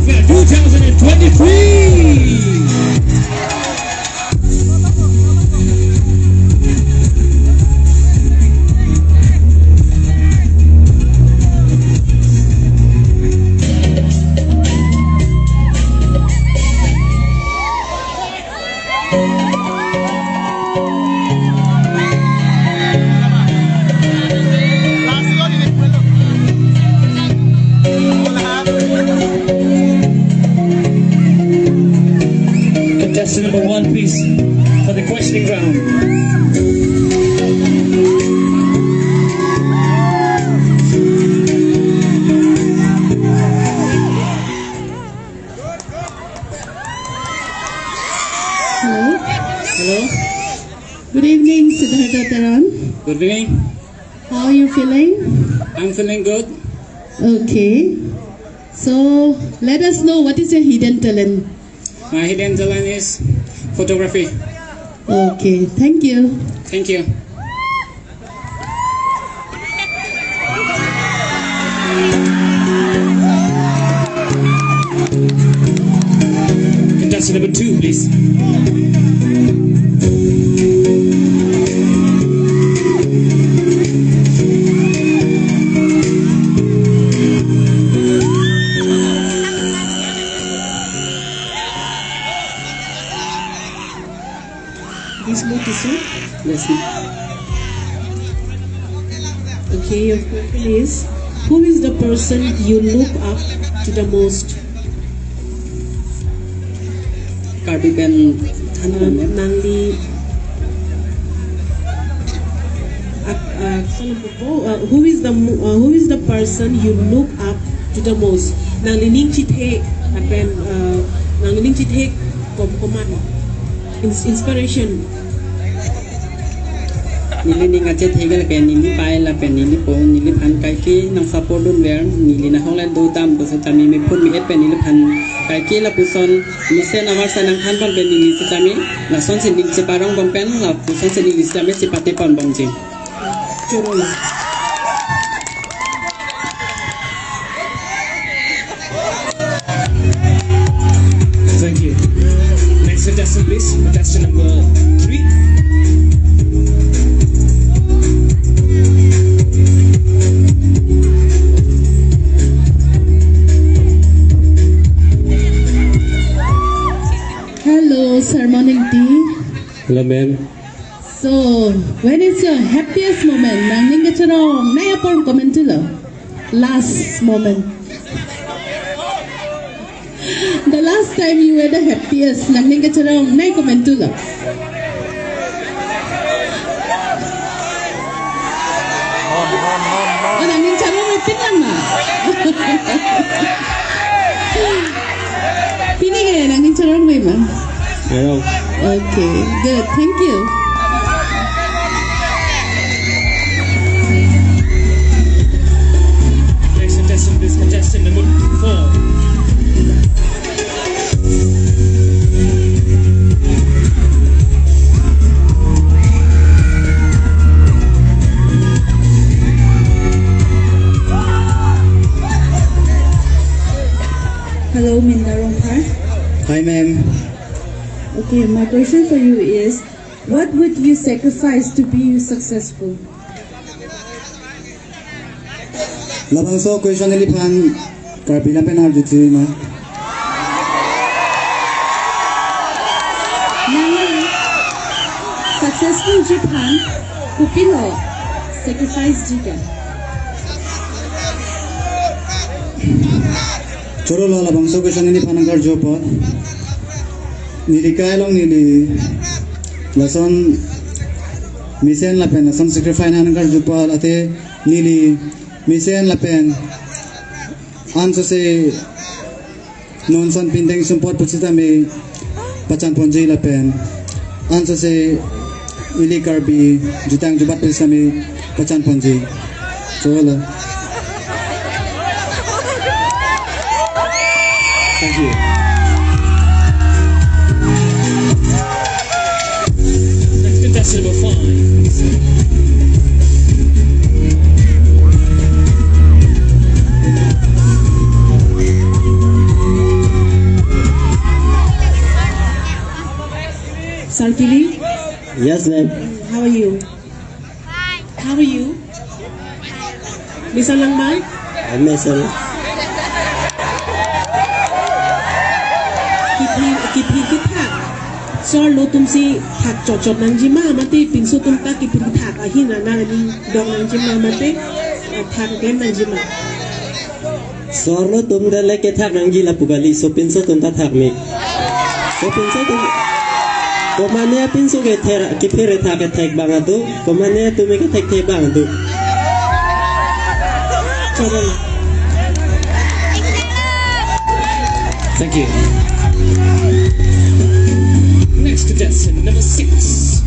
Langpher 2023. Contestant number 1, please, for the questioning round. Hello. Hello. Good evening, Siddhartha Taran. Good evening. How are you feeling? I'm feeling good. Okay. So, let us know what is your hidden talent. My hidden talent is photography. Okay, thank you. Thank you. Contestant number 2, please. This book is it? Yes, ma'am. Okay, your question is, who is the person you look up to the most? Cardigan Nangli. Who is the person you look up to the most? Nangli ning chithe apen nangli ning chithe koman inspiration. Nili ning ache thegel ke nili pai la pen nili po nili phan kai ki nang support dun ver nili na hong la do tam to satami me phun mi et pen nili phan kai ki la puson ni sen awar sanang phan pon pen nili satami la son sen ning che parong bom pen la puson sen nili satami se pate pon bom jing. Chorola. Thank you. Next contestant, please. Contestant number 3. Hello, sir. Morning tea. Hello, ma'am. So, when is your happiest moment? Nang ning kacharong nay apon comment lo. Last moment. The last time you were the happiest, nang ning kacharong nay comment lo. Oh, nang ning charong repeat lang na. Pini kaya nang ning charong may ma. Hello. Okay, good. Thank you. Next contestant, please. Contestant number 4. Hello, Langpher. Hi, ma'am. Okay, my question for you is, what would you sacrifice to be successful? Labang so question nili phan karpila penar juti ma. Successful Japan, kupilo sacrifice jika. Choro la labang so question nili phan angkar jopo. Nili kaya long nili lason misen la pen lason sacrifice angkar jopo ate nili misen la pen anso se non son pindeng support pusita me pacan ponji la pen anso se ili karbi jutang jubat pusita me pacan ponji sola. Thank you. Next contestant number 5. Sarkili, Yes, ma'am. how are you? How are you? Bisa lang ba? I'm Mason. Kipin kita. So lo tumsi thak chot nang jima mate pinso tumta kipin thak ahina na ni dong nang jima mate thak lem nang jima. Sorlo tum dale ke thak nang gila pugali so pinso tum ta thak mi. So pinso tum komane pinso ke thera ki phere thak ke thek bang atu komane tume ke thek thek bang atu. Chorol. Thank you. Next contestant, number 6.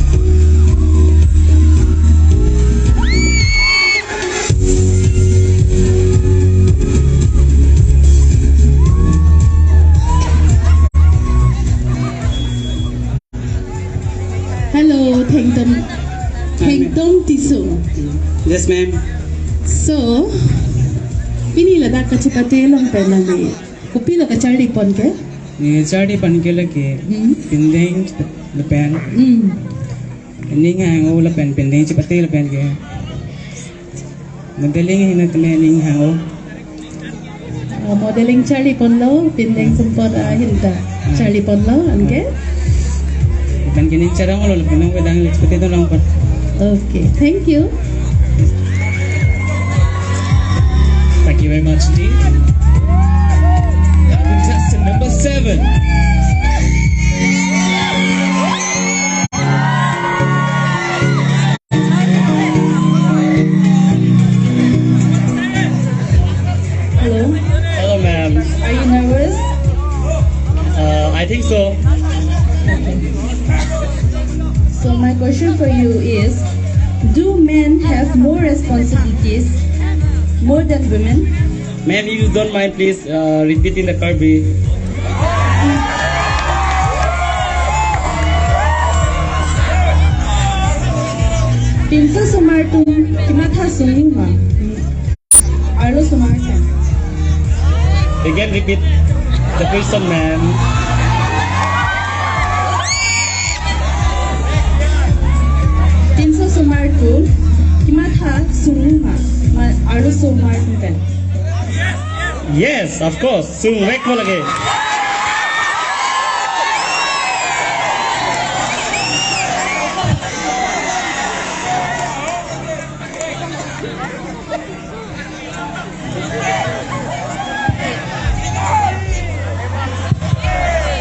Hello, Thengtom Tisung. Yes, ma'am. So, pinila da kachikate lang pela ni. Kupila ka Charlie pon ke? Ni Charlie pan ke lagi. Pending lepen. Ini ngang o lepen pending cepati lepen ke. Modeling ini temen ning hang o. Modeling Charlie pon lo, pindeng sempor hinta. Charlie pon lo, anke? Lepen kini cara ngolo lepen nang wedang cepati tu lang pan. Okay, thank you. Thank you very much indeed. Contestant number 7. Hello, Hello, ma'am. are you nervous? I think so. So my question for you is, do men have more responsibilities more than women? Ma'am, if you don't mind, please repeat in the Kirby. Pinso sumartum kimatha sumima. Arlo sumartum. Again, repeat the question, ma'am. Pinso sumartum kimatha sumima. Arlo sumartum kan. Yes, of course. Sung rek mo lagi.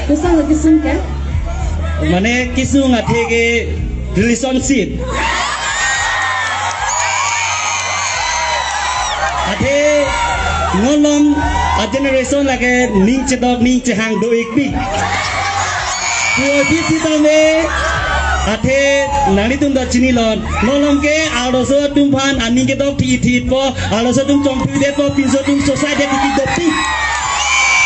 Kusang lagi sung kan? Mane kisu ngate ke relationship. Ate ngolom a generation lage ning chedok ning chehang do ikbi. Puo bi titame ate nani tum da chini lon ngolom ke aroso tum phan ani ke dok thi thi po aroso tum chong phi de po pinso tum society ki dopi.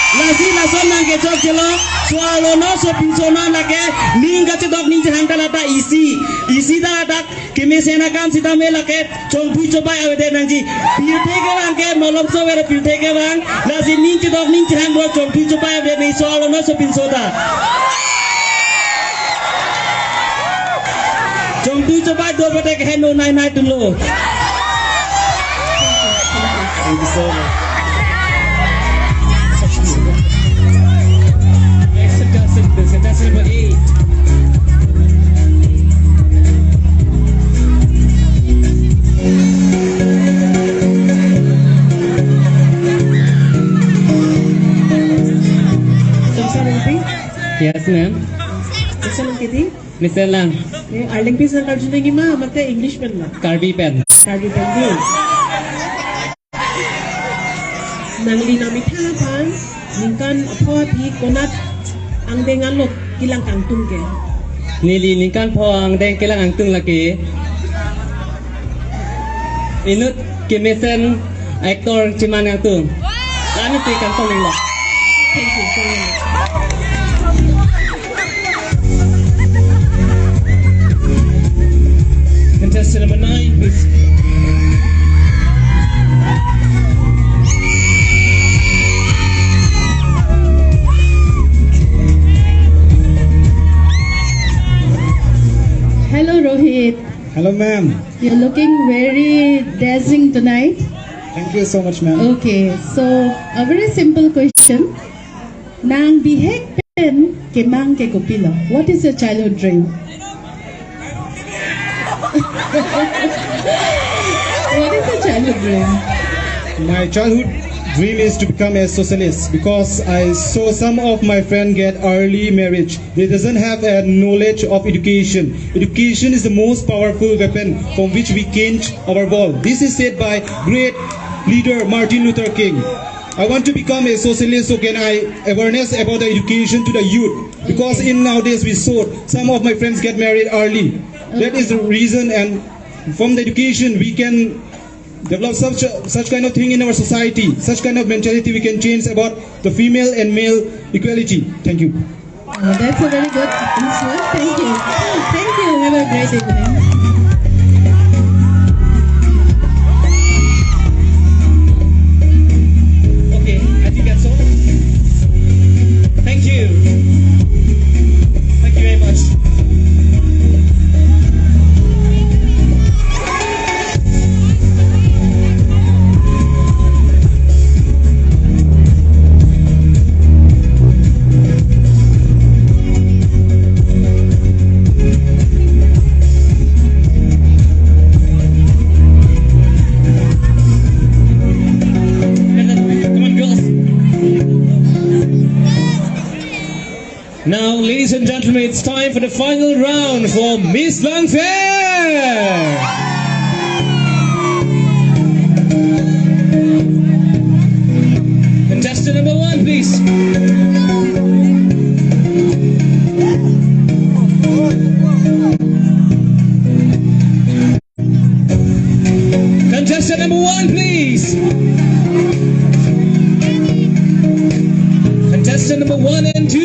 Nasi nason nang ke chok chelo swalo no so pinso na lage ning ga chedok ning chehang tala ta isi da dak kimi sena kam sita me lage chong phi chobai ave de nang ji pir the ke bang ke molom so wera pir the ke bang nasi ning chedok ning chehang bo chong phi chobai ave de swalo no so pinso da chong phi chobai do bote ke no nai nai tum lo. Thank you so much. Contestant number 8. Yes, ma'am. Bisa lang kiti? Mr. Lang, Arling pisa karjun nang ima mate English pen la. Kirby pen. Karbi pen din. Nang linamit halapan, ningkan apa pi konat ang dengan lot kilang kangtung ke. Nili ningkan po ang deng kilang ang tung laki. Inut kimisen aktor ciman ang tung. Lani ti kantong nila. Thank you so much. Contestant number 9, please. Rohit. Hello, ma'am. You're looking very dazzling tonight. Thank you so much, ma'am. Okay, so a very simple question. Nang bihek pen ke mang ke kopilo. What is your childhood dream? What is your childhood dream? My childhood dream is to become a socialist because I saw some of my friends get early marriage. They doesn't have a knowledge of education. Education is the most powerful weapon from which we change our world. This is said by great leader Martin Luther King. I want to become a socialist, so can I awareness about the education to the youth, because in nowadays we saw some of my friends get married early. That is the reason, and from the education we can develop such kind of thing in our society, such kind of mentality we can change about the female and male equality. Thank you. That's a very good answer. Thank you. Thank you. Have a great evening. Okay, I think that's all. Thank you. Thank you very much. Now, ladies and gentlemen, it's time for the final round for Miss Langpher. Contestant number 1, please. Contestant number 1, please. Contestant number 1 and 2.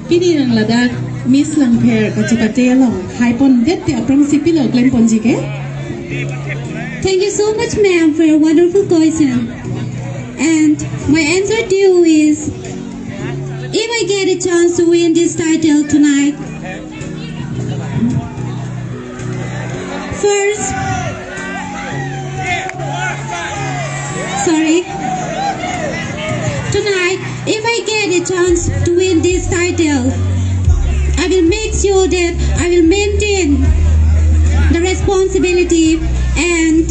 Kini nang ladak Miss Langpher kacukate long haipon dette principal Glenpon jike. Thank you so much, ma'am, for your wonderful question. And my answer to you is, if I get a chance to win this title tonight, tonight, if I get a chance to win this title, I will make sure that I will maintain the responsibility and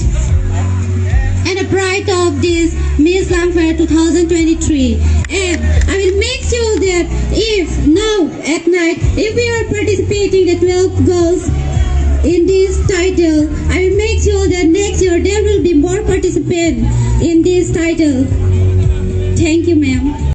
the pride of this Miss Langpher 2023. And I will make sure that if now at night, if we are participating the 12 girls in this title, I will make sure that next year there will be more participants in this title. Thank you, ma'am.